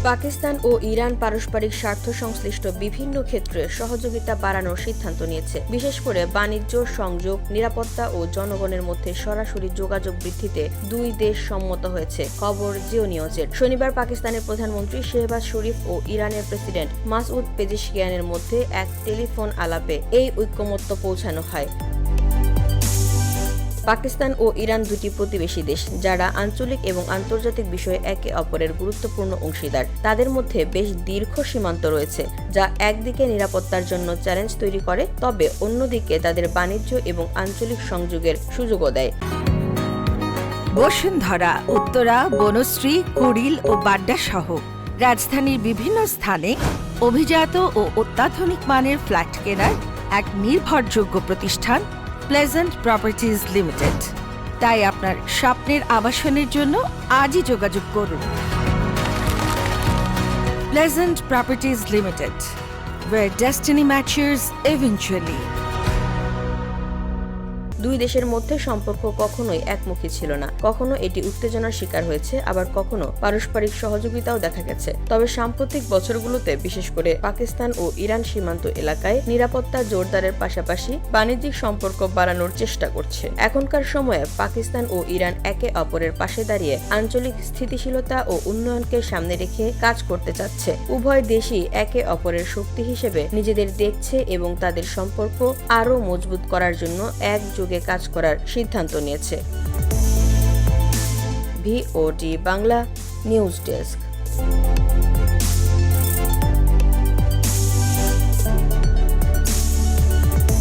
পাকিস্তান ও Iran পারস্পরিক স্বার্থ সংশ্লিষ্ট বিভিন্ন ক্ষেত্রে সহযোগিতা বাড়ানোর সিদ্ধান্ত নিয়েছে, বিশেষ করে বাণিজ্য, সংযোগ, নিরাপত্তা ও জনগণের মধ্যে সরাসরি যোগাযোগ বৃদ্ধিতে দুই দেশ সম্মত হয়েছে। খবর জিও নিউজের। শনিবার পাকিস্তানের প্রধানমন্ত্রী শেহবাজ শরীফ ও ইরানের প্রেসিডেন্ট মাসউদ পেজেশকিয়ানের মধ্যে এক টেলিফোন আলাপে এই ঐকমত্য পৌঁছানো হয়। পাকিস্তান ও ইরান দুটি প্রতিবেশী দেশ, যারা আঞ্চলিক এবং আন্তর্জাতিক বিষয়ে একে অপরের গুরুত্বপূর্ণ অংশীদার। তাদের মধ্যে বেশ দীর্ঘ সীমান্ত রয়েছে, যা একদিকে নিরাপত্তার জন্য চ্যালেঞ্জ তৈরি করে, তবে অন্যদিকে তাদের বাণিজ্য এবং আঞ্চলিক সংযোগের সুযোগও দেয়। বসুন্ধরা, উত্তরা, বনশ্রী, কুড়িল ও বাড্ডা সহ রাজধানীর বিভিন্ন স্থানে অভিজাত ও অত্যাধুনিক মানের ফ্ল্যাট কেনার এক নির্ভরযোগ্য প্রতিষ্ঠান প্লেজেন্ট প্রপার্টিজ লিমিটেড। তাই আপনার স্বপ্নের আবাসনের জন্য আজই যোগাযোগ করুন। Pleasant properties limited, where destiny matures eventually. দুই দেশের মধ্যে সম্পর্ক কখনোই একমুখী ছিল না। কখনো এটি উত্তেজনার শিকার হয়েছে, আবার কখনো পারস্পরিক সহযোগিতাও দেখা গেছে। তবে সাম্প্রতিক বছরগুলোতে, বিশেষ করে পাকিস্তান ও ইরান সীমান্ত এলাকায় নিরাপত্তা জোরদারের পাশাপাশি বাণিজ্যিক সম্পর্ক বাড়ানোর চেষ্টা করছে। এখনকার সময়ে পাকিস্তান ও ইরান একে অপরের পাশে দাঁড়িয়ে আঞ্চলিক স্থিতিশীলতা ও উন্নয়নকে সামনে রেখে কাজ করতে চাচ্ছে। উভয় দেশই একে অপরের শক্তি হিসেবে নিজেদের দেখছে এবং তাদের সম্পর্ক আরও মজবুত করার জন্য একযোগে কাজ করার সিদ্ধান্ত নিয়েছে। VOD Bangla news desk.